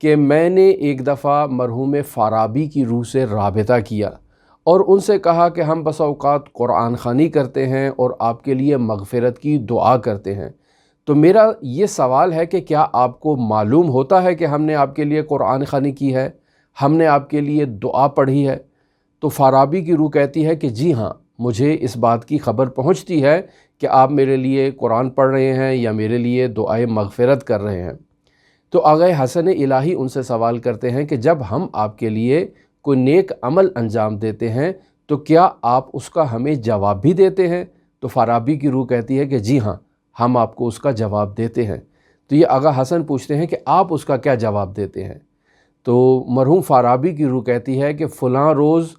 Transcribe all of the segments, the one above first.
کہ میں نے ایک دفعہ مرحوم فارابی کی روح سے رابطہ کیا اور ان سے کہا کہ ہم بسا اوقات قرآن خوانی کرتے ہیں اور آپ کے لیے مغفرت کی دعا کرتے ہیں، تو میرا یہ سوال ہے کہ کیا آپ کو معلوم ہوتا ہے کہ ہم نے آپ کے لیے قرآن خوانی کی ہے، ہم نے آپ کے لیے دعا پڑھی ہے؟ تو فارابی کی روح کہتی ہے کہ جی ہاں، مجھے اس بات کی خبر پہنچتی ہے کہ آپ میرے لیے قرآن پڑھ رہے ہیں یا میرے لیے دعائے مغفرت کر رہے ہیں۔ تو آغا حسن الہی ان سے سوال کرتے ہیں کہ جب ہم آپ کے لیے کوئی نیک عمل انجام دیتے ہیں تو کیا آپ اس کا ہمیں جواب بھی دیتے ہیں؟ تو فارابی کی روح کہتی ہے کہ جی ہاں، ہم آپ کو اس کا جواب دیتے ہیں۔ تو یہ آغا حسن پوچھتے ہیں کہ آپ اس کا کیا جواب دیتے ہیں؟ تو مرحوم فارابی کی روح کہتی ہے کہ فلاں روز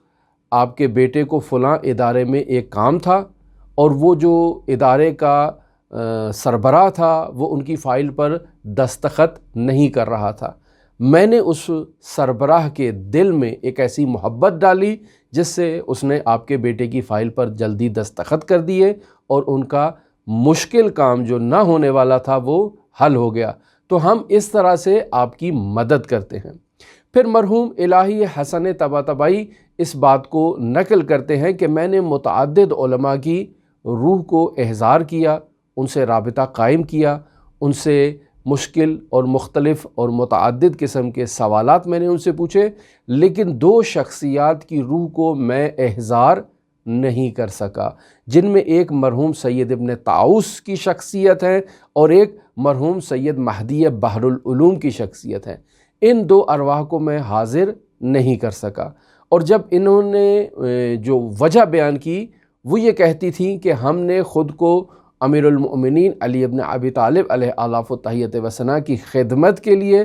آپ کے بیٹے کو فلاں ادارے میں ایک کام تھا اور وہ جو ادارے کا سربراہ تھا وہ ان کی فائل پر دستخط نہیں کر رہا تھا۔ میں نے اس سربراہ کے دل میں ایک ایسی محبت ڈالی جس سے اس نے آپ کے بیٹے کی فائل پر جلدی دستخط کر دیے اور ان کا مشکل کام جو نہ ہونے والا تھا وہ حل ہو گیا۔ تو ہم اس طرح سے آپ کی مدد کرتے ہیں۔ پھر مرحوم الہی حسن طباطبائی اس بات کو نقل کرتے ہیں کہ میں نے متعدد علماء کی روح کو احضار کیا، ان سے رابطہ قائم کیا، ان سے مشکل اور مختلف اور متعدد قسم کے سوالات میں نے ان سے پوچھے، لیکن دو شخصیات کی روح کو میں احضار نہیں کر سکا، جن میں ایک مرحوم سید ابن طاؤس کی شخصیت ہے اور ایک مرحوم سید مہدی بحر العلوم کی شخصیت ہے۔ ان دو ارواح کو میں حاضر نہیں کر سکا، اور جب انہوں نے جو وجہ بیان کی وہ یہ کہتی تھیں کہ ہم نے خود کو امیر المؤمنین علی ابن ابی طالب علیہ آلاف و تحیت و ثنا کی خدمت کے لیے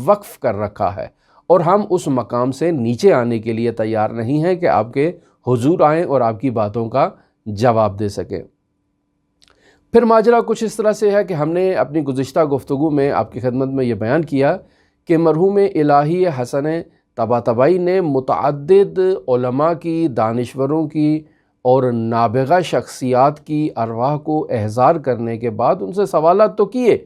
وقف کر رکھا ہے، اور ہم اس مقام سے نیچے آنے کے لیے تیار نہیں ہیں کہ آپ کے حضور آئیں اور آپ کی باتوں کا جواب دے سکیں۔ پھر ماجرا کچھ اس طرح سے ہے کہ ہم نے اپنی گزشتہ گفتگو میں آپ کی خدمت میں یہ بیان کیا کہ مرحوم الہی حسن طباطبائی نے متعدد علماء کی، دانشوروں کی اور نابغہ شخصیات کی ارواح کو احضار کرنے کے بعد ان سے سوالات تو کیے،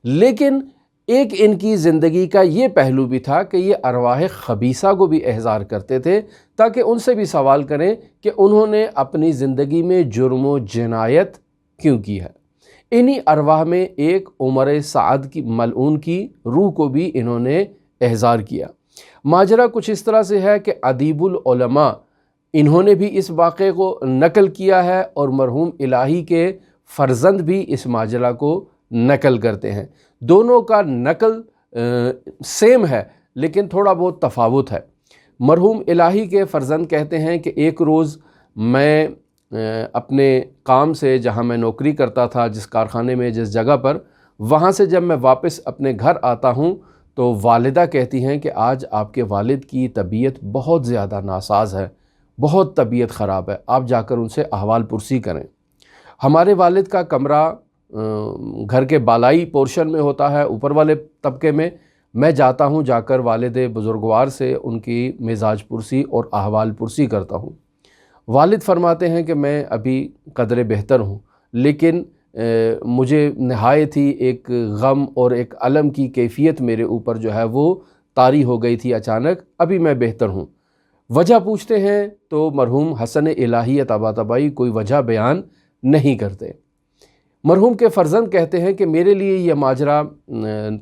لیکن ایک ان کی زندگی کا یہ پہلو بھی تھا کہ یہ ارواح خبیثہ کو بھی احضار کرتے تھے تاکہ ان سے بھی سوال کریں کہ انہوں نے اپنی زندگی میں جرم و جنایت کیوں کی ہے۔ انہی ارواح میں ایک عمر سعد کی ملعون کی روح کو بھی انہوں نے احضار کیا۔ ماجرا کچھ اس طرح سے ہے کہ ادیب العلماء انہوں نے بھی اس واقعے کو نقل کیا ہے اور مرحوم الہی کے فرزند بھی اس ماجرا کو نقل کرتے ہیں۔ دونوں کا نقل سیم ہے لیکن تھوڑا بہت تفاوت ہے۔ مرحوم الہی کے فرزند کہتے ہیں کہ ایک روز میں اپنے کام سے، جہاں میں نوکری کرتا تھا، جس کارخانے میں، جس جگہ پر، وہاں سے جب میں واپس اپنے گھر آتا ہوں تو والدہ کہتی ہیں کہ آج آپ کے والد کی طبیعت بہت زیادہ ناساز ہے، بہت طبیعت خراب ہے، آپ جا کر ان سے احوال پرسی کریں۔ ہمارے والد کا کمرہ گھر کے بالائی پورشن میں ہوتا ہے، اوپر والے طبقے میں۔ میں جاتا ہوں، جا کر والد بزرگوار سے ان کی مزاج پرسی اور احوال پرسی کرتا ہوں۔ والد فرماتے ہیں کہ میں ابھی قدر بہتر ہوں، لیکن مجھے نہایت ہی ایک غم اور ایک الم کی کیفیت میرے اوپر جو ہے وہ طاری ہو گئی تھی اچانک، ابھی میں بہتر ہوں۔ وجہ پوچھتے ہیں تو مرحوم حسن الہی طباطبائی کوئی وجہ بیان نہیں کرتے۔ مرحوم کے فرزند کہتے ہیں کہ میرے لیے یہ ماجرا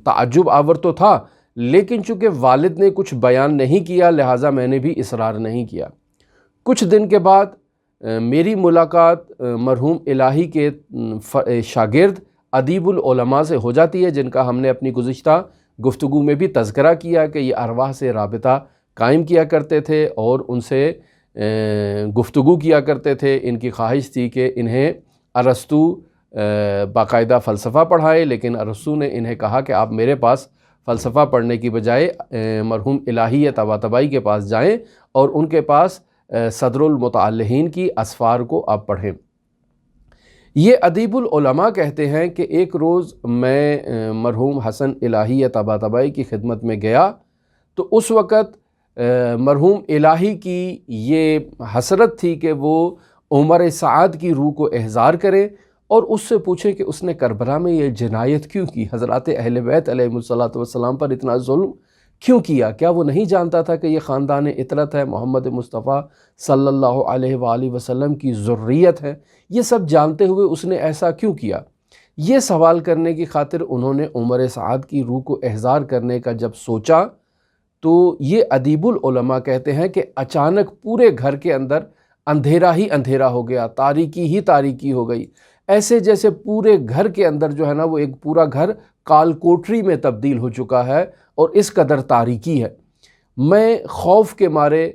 تعجب آور تو تھا، لیکن چونکہ والد نے کچھ بیان نہیں کیا لہٰذا میں نے بھی اصرار نہیں کیا۔ کچھ دن کے بعد میری ملاقات مرحوم الہی کے شاگرد ادیب العلماء سے ہو جاتی ہے، جن کا ہم نے اپنی گزشتہ گفتگو میں بھی تذکرہ کیا کہ یہ ارواح سے رابطہ قائم کیا کرتے تھے اور ان سے گفتگو کیا کرتے تھے۔ ان کی خواہش تھی کہ انہیں ارسطو باقاعدہ فلسفہ پڑھائے، لیکن ارسطو نے انہیں کہا کہ آپ میرے پاس فلسفہ پڑھنے کی بجائے مرحوم الہی طباطبائی کے پاس جائیں اور ان کے پاس صدر المتعلحین کی اسفار کو آپ پڑھیں۔ یہ ادیب العلماء کہتے ہیں کہ ایک روز میں مرحوم حسن الہی طباطبائی کی خدمت میں گیا تو اس وقت مرحوم الہی کی یہ حسرت تھی کہ وہ عمر سعد کی روح کو احضار کریں اور اس سے پوچھیں کہ اس نے کربلا میں یہ جنایت کیوں کی، حضرات اہل بیت علیہ الصلوۃ والسلام پر اتنا ظلم کیوں کیا؟ کیا وہ نہیں جانتا تھا کہ یہ خاندان اطرت ہے، محمد مصطفیٰ صلی اللہ علیہ وآلہ وسلم کی ذریت ہے؟ یہ سب جانتے ہوئے اس نے ایسا کیوں کیا؟ یہ سوال کرنے کی خاطر انہوں نے عمر سعد کی روح کو احضار کرنے کا جب سوچا تو یہ ادیب العلماء کہتے ہیں کہ اچانک پورے گھر کے اندر اندھیرا ہی اندھیرا ہو گیا، تاریکی ہی تاریکی ہو گئی، ایسے جیسے پورے گھر کے اندر جو ہے نا وہ ایک پورا گھر کال کوٹری میں تبدیل ہو چکا ہے اور اس قدر تاریکی ہے۔ میں خوف کے مارے،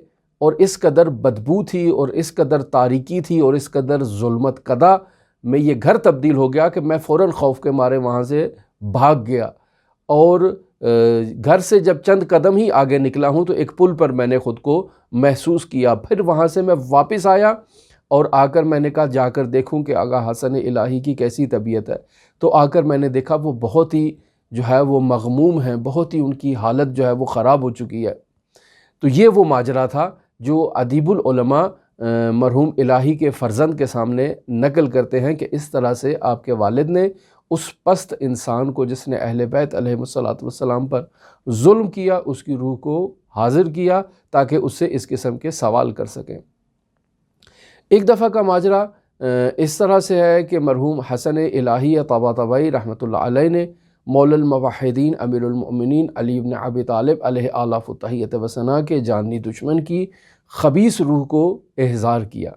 اور اس قدر بدبو تھی اور اس قدر تاریکی تھی اور اس قدر ظلمت کدا میں یہ گھر تبدیل ہو گیا کہ میں فوراً خوف کے مارے وہاں سے بھاگ گیا، اور گھر سے جب چند قدم ہی آگے نکلا ہوں تو ایک پل پر میں نے خود کو محسوس کیا۔ پھر وہاں سے میں واپس آیا اور آ کر میں نے کہا جا کر دیکھوں کہ آقا حسن الہی کی کیسی طبیعت ہے۔ تو آ کر میں نے دیکھا وہ بہت ہی جو ہے وہ مغموم ہیں، بہت ہی ان کی حالت جو ہے وہ خراب ہو چکی ہے۔ تو یہ وہ ماجرا تھا جو ادیب العلماء مرحوم الہی کے فرزند کے سامنے نقل کرتے ہیں کہ اس طرح سے آپ کے والد نے اس پست انسان کو جس نے اہل بیت علیہ السلام پر ظلم کیا، اس کی روح کو حاضر کیا تاکہ اس سے اس قسم کے سوال کر سکیں۔ ایک دفعہ کا ماجرا اس طرح سے ہے کہ مرحوم حسن الہی طباطبائی رحمۃ اللہ علیہ نے مولا الموحدین امیر المؤمنین علی بن ابی طالب علیہ آلاف التحیت و ثنا کے جانی دشمن کی خبیث روح کو احضار کیا۔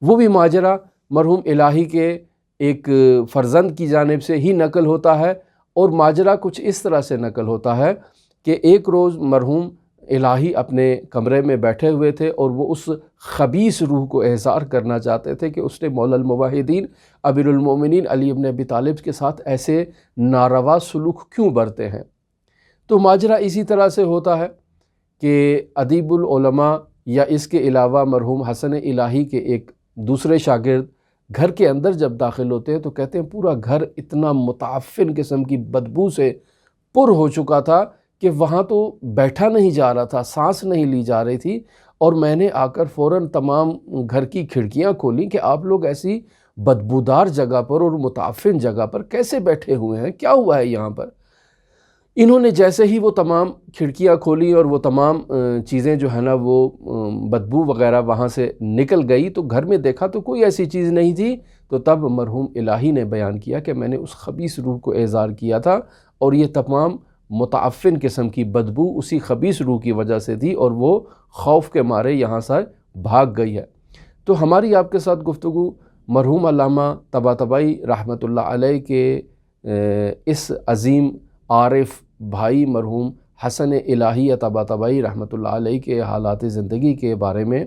وہ بھی ماجرا مرحوم الہی کے ایک فرزند کی جانب سے ہی نقل ہوتا ہے، اور ماجرا کچھ اس طرح سے نقل ہوتا ہے کہ ایک روز مرحوم الہی اپنے کمرے میں بیٹھے ہوئے تھے اور وہ اس خبیث روح کو احضار کرنا چاہتے تھے کہ اس نے مولا الموحدین امیر المؤمنین علی بن ابی طالب کے ساتھ ایسے ناروا سلوک کیوں برتے ہیں۔ تو ماجرا اسی طرح سے ہوتا ہے کہ ادیب العلماء یا اس کے علاوہ مرحوم حسن الہی کے ایک دوسرے شاگرد گھر کے اندر جب داخل ہوتے ہیں تو کہتے ہیں پورا گھر اتنا متعفن قسم کی بدبو سے پر ہو چکا تھا کہ وہاں تو بیٹھا نہیں جا رہا تھا، سانس نہیں لی جا رہی تھی، اور میں نے آ کر فوراً تمام گھر کی کھڑکیاں کھولیں کہ آپ لوگ ایسی بدبودار جگہ پر اور متعفن جگہ پر کیسے بیٹھے ہوئے ہیں، کیا ہوا ہے یہاں پر؟ انہوں نے جیسے ہی وہ تمام کھڑکیاں کھولی اور وہ تمام چیزیں جو ہے نا وہ بدبو وغیرہ وہاں سے نکل گئی تو گھر میں دیکھا تو کوئی ایسی چیز نہیں تھی۔ تو تب مرحوم الہی نے بیان کیا کہ میں نے اس خبیث روح کو احضار کیا تھا اور یہ تمام متعفن قسم کی بدبو اسی خبیث روح کی وجہ سے تھی اور وہ خوف کے مارے یہاں سے بھاگ گئی ہے۔ تو ہماری آپ کے ساتھ گفتگو مرحوم علامہ طباطبائی رحمۃ اللہ علیہ کے اس عظیم عارف بھائی مرحوم حسن الہی طباطبائی رحمۃ اللہ علیہ کے حالات زندگی کے بارے میں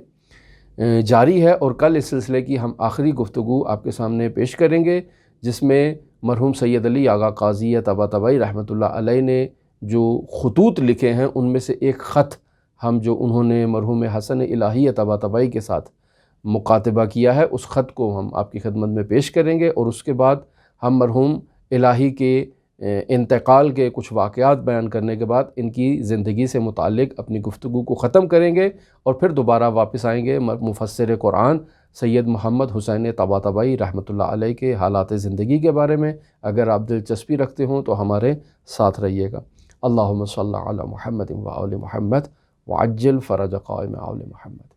جاری ہے، اور کل اس سلسلے کی ہم آخری گفتگو آپ کے سامنے پیش کریں گے، جس میں مرحوم سید علی آغا قاضی طباطبائی رحمۃ اللہ علیہ نے جو خطوط لکھے ہیں ان میں سے ایک خط ہم جو انہوں نے مرحوم حسن الہی طباطبائی کے ساتھ مکاتبہ کیا ہے اس خط کو ہم آپ کی خدمت میں پیش کریں گے، اور اس کے بعد ہم مرحوم الہی کے انتقال کے کچھ واقعات بیان کرنے کے بعد ان کی زندگی سے متعلق اپنی گفتگو کو ختم کریں گے، اور پھر دوبارہ واپس آئیں گے مفسر قرآن سید محمد حسین طباطبائی رحمۃ اللہ علیہ کے حالات زندگی کے بارے میں۔ اگر آپ دلچسپی رکھتے ہوں تو ہمارے ساتھ رہیے گا۔ اللہم صلی علی محمد و آل محمد وعجل فرج قائم آل محمد۔